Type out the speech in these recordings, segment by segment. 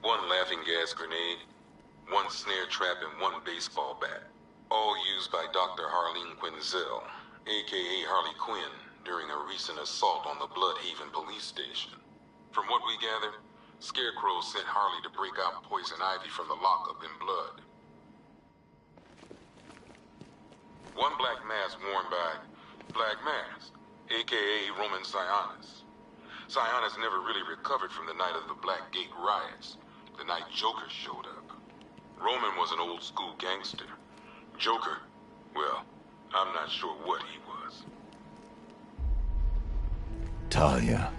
one laughing gas grenade, one snare trap, and one baseball bat. All used by Dr. Harleen Quinzel, aka Harley Quinn, during a recent assault on the Bloodhaven police station. From what we gather, Scarecrow sent Harley to break out Poison Ivy from the lockup in Blood. One black mask worn by Black Mask, aka Roman Sionis. Sionis never really recovered from the night of the Black Gate riots, the night Joker showed up. Roman was an old school gangster. Joker, well, I'm not sure what he was. Talia.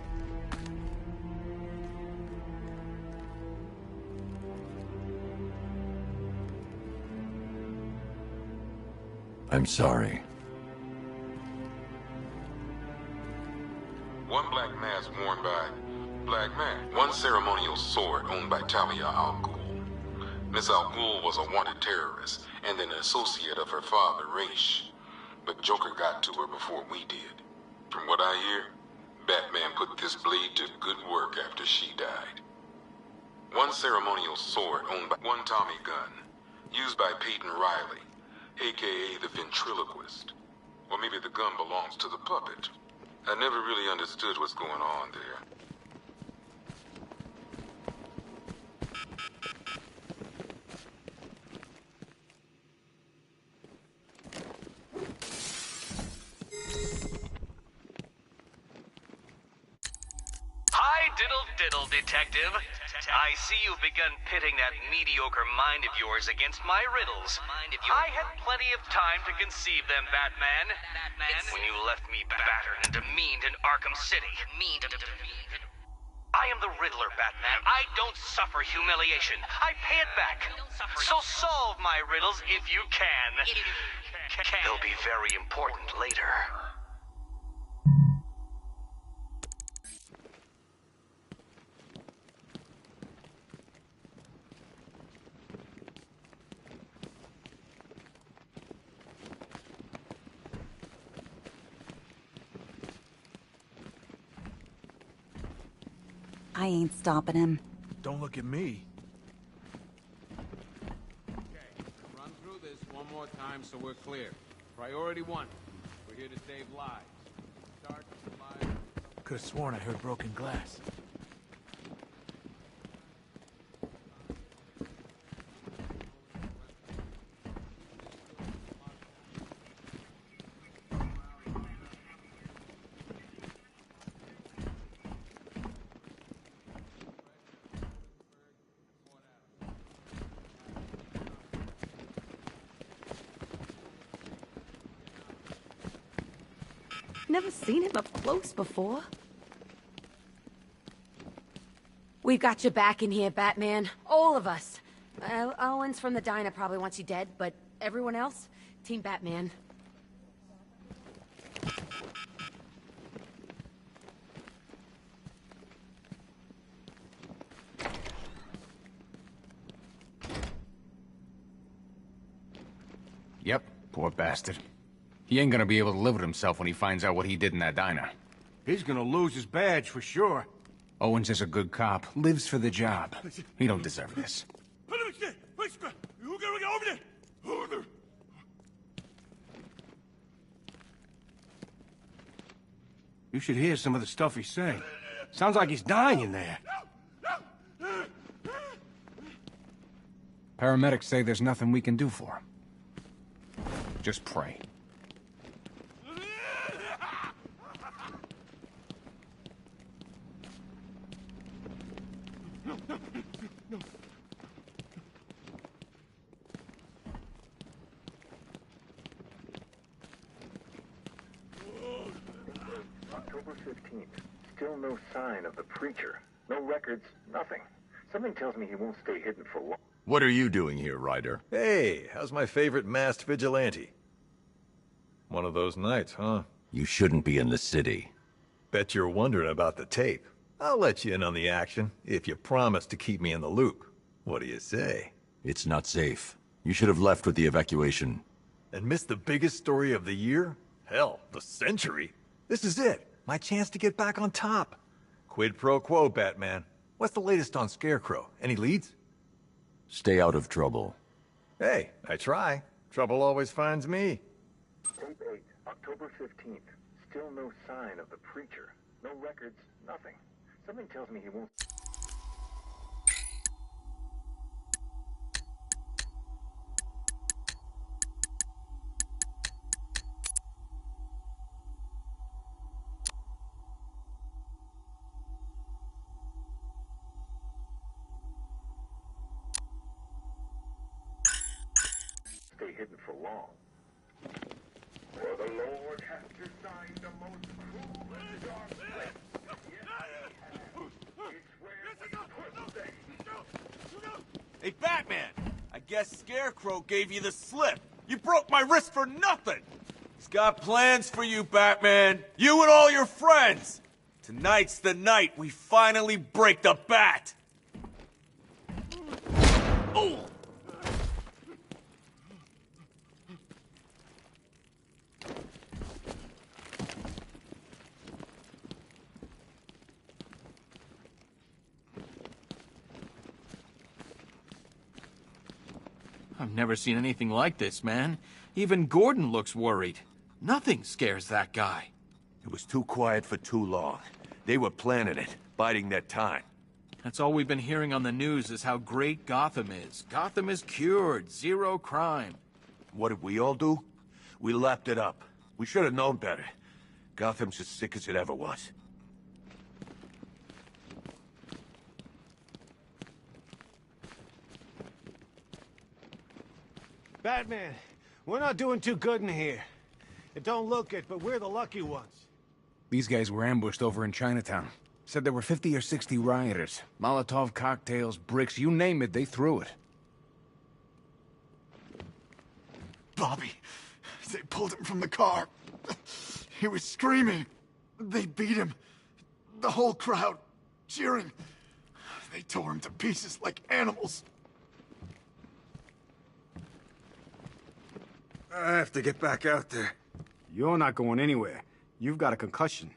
I'm sorry. One black mask worn by Black Mask. One ceremonial sword owned by Talia al Ghul. Miss al Ghul was a wanted terrorist and an associate of her father, Raish. But Joker got to her before we did. From what I hear, Batman put this blade to good work after she died. One ceremonial sword owned by one Tommy gun, used by Peyton Riley, aka the ventriloquist. Or maybe the gun belongs to the puppet. I never really understood what's going on there. Diddle, detective. I see you've begun pitting that mediocre mind of yours against my riddles. I had plenty of time to conceive them, Batman. When you left me battered and demeaned in Arkham City. I am the Riddler, Batman. I don't suffer humiliation. I pay it back. So solve my riddles if you can. They'll be very important later. I ain't stopping him. Don't look at me. Okay, run through this one more time so we're clear. Priority 1. We're here to save lives. Start lives. Could have sworn I heard broken glass. Never seen him up close before. We've got your back in here, Batman. All of us. Owens from the diner probably wants you dead, but everyone else? Team Batman. Yep, poor bastard. He ain't gonna be able to live with himself when he finds out what he did in that diner. He's gonna lose his badge for sure. Owens is a good cop, lives for the job. He don't deserve this. You should hear some of the stuff he's saying. Sounds like he's dying in there. Paramedics say there's nothing we can do for him. Just pray. October 15th. Still no sign of the preacher. No records, nothing. Something tells me he won't stay hidden for long. What are you doing here, Ryder? Hey, how's my favorite masked vigilante? One of those nights, huh? You shouldn't be in the city. Bet you're wondering about the tape. I'll let you in on the action, if you promise to keep me in the loop. What do you say? It's not safe. You should have left with the evacuation. And missed the biggest story of the year? Hell, the century. This is it. My chance to get back on top. Quid pro quo, Batman. What's the latest on Scarecrow? Any leads? Stay out of trouble. Hey, I try. Trouble always finds me. Tape 8, October 15th. Still no sign of the preacher. No records, nothing. Something tells me he won't... stay hidden for long. For the Lord hath designed a most cruel and dark place. It's where we put things. Hey, Batman! I guess Scarecrow gave you the slip. You broke my wrist for nothing! He's got plans for you, Batman. You and all your friends. Tonight's the night we finally break the bat. Oh! I've never seen anything like this, man. Even Gordon looks worried. Nothing scares that guy. It was too quiet for too long. They were planning it, biding their time. That's all we've been hearing on the news is how great Gotham is. Gotham is cured, zero crime. What did we all do? We lapped it up. We should have known better. Gotham's as sick as it ever was. Batman, we're not doing too good in here. It don't look it, but we're the lucky ones. These guys were ambushed over in Chinatown. Said there were 50 or 60 rioters. Molotov cocktails, bricks, you name it, they threw it. Bobby, they pulled him from the car. He was screaming. They beat him. The whole crowd cheering. They tore him to pieces like animals. I have to get back out there. You're not going anywhere. You've got a concussion.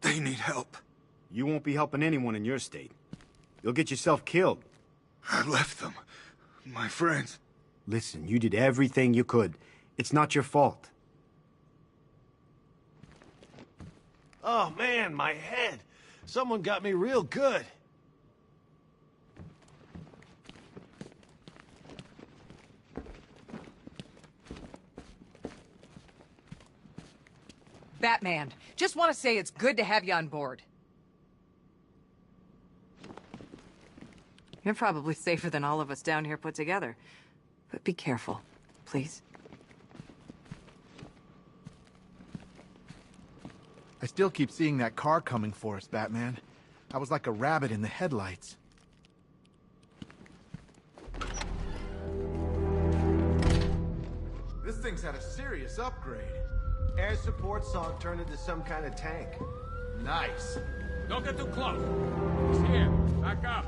They need help. You won't be helping anyone in your state. You'll get yourself killed. I left them. My friends. Listen, you did everything you could. It's not your fault. Oh, man, my head. Someone got me real good. Batman, just want to say it's good to have you on board. You're probably safer than all of us down here put together. But be careful, please. I still keep seeing that car coming for us, Batman. I was like a rabbit in the headlights. This thing's had a serious upgrade. Air support saw it turn into some kind of tank. Nice. Don't get too close. He's here. Back up.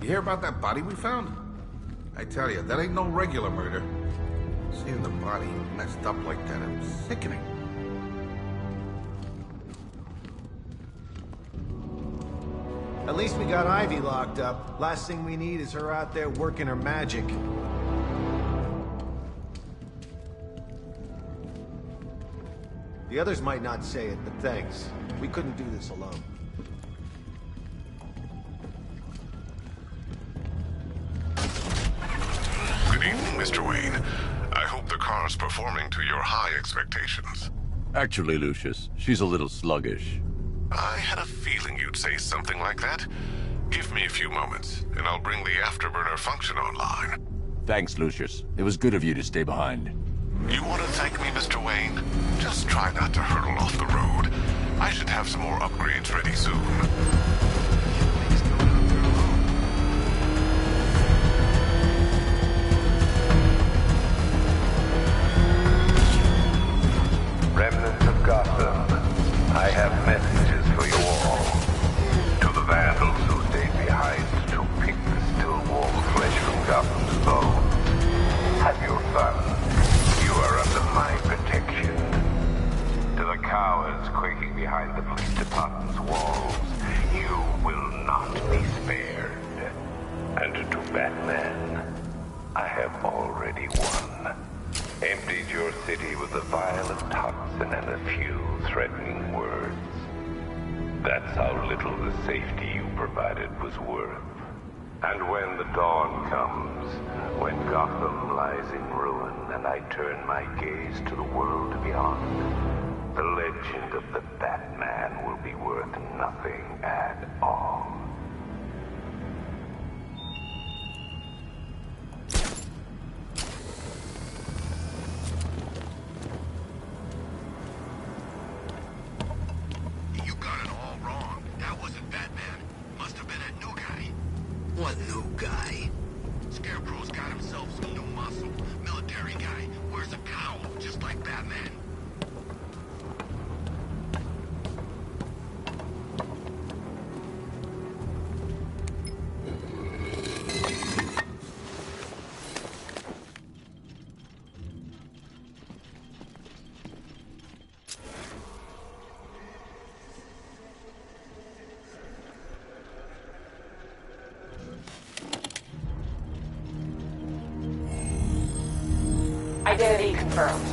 You hear about that body we found? I tell you, that ain't no regular murder. Seeing the body messed up like that, it was sickening. At least we got Ivy locked up. Last thing we need is her out there working her magic. The others might not say it, but thanks. We couldn't do this alone. Good evening, Mr. Wayne. I hope the car's performing to your high expectations. Actually, Lucius, she's a little sluggish. I had a feeling you'd say something like that. Give me a few moments, and I'll bring the afterburner function online. Thanks, Lucius. It was good of you to stay behind. You want to thank me, Mr. Wayne? Just try not to hurtle off the road. I should have some more upgrades ready soon. Remnants of Gotham. inside the police department's walls, you will not be spared. And to Batman, I have already won. Emptied your city with a violent toxin and a few threatening words. That's how little the safety you provided was worth. And when the dawn comes, when Gotham lies in ruin and I turn my gaze to the world beyond, the legend of the Batman will be worth nothing at all. You got it all wrong. That wasn't Batman. Must have been that new guy. What new guy? Scarecrow's got himself some new muscle. Military guy. Wears a cowl, just like Batman. Identity confirmed.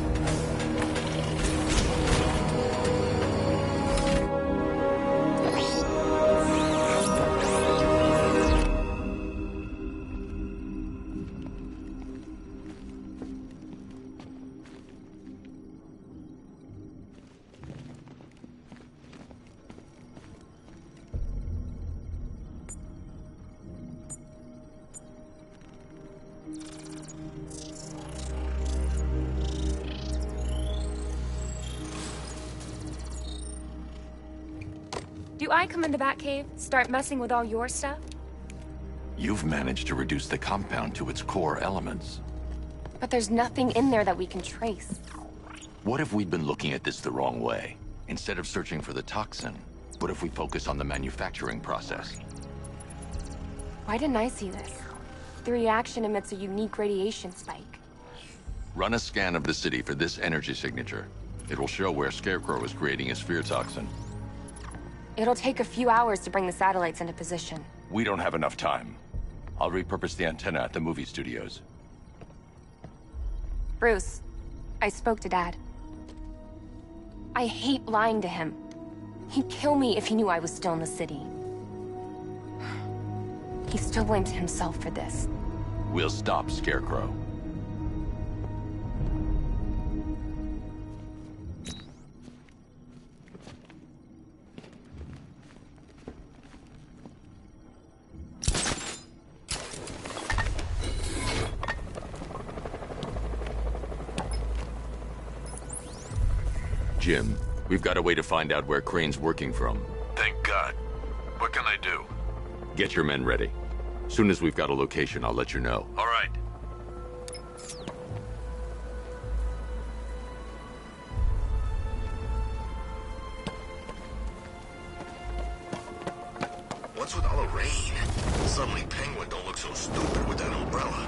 Do I come in the Batcave, start messing with all your stuff? You've managed to reduce the compound to its core elements. But there's nothing in there that we can trace. What if we'd been looking at this the wrong way? Instead of searching for the toxin, what if we focus on the manufacturing process? Why didn't I see this? The reaction emits a unique radiation spike. Run a scan of the city for this energy signature. It will show where Scarecrow is creating his fear toxin. It'll take a few hours to bring the satellites into position. We don't have enough time. I'll repurpose the antenna at the movie studios. Bruce, I spoke to Dad. I hate lying to him. He'd kill me if he knew I was still in the city. He still blames himself for this. We'll stop Scarecrow. Jim, we've got a way to find out where Crane's working from. Thank God. What can I do? Get your men ready. Soon as we've got a location, I'll let you know. All right. What's with all the rain? Suddenly Penguin don't look so stupid with that umbrella.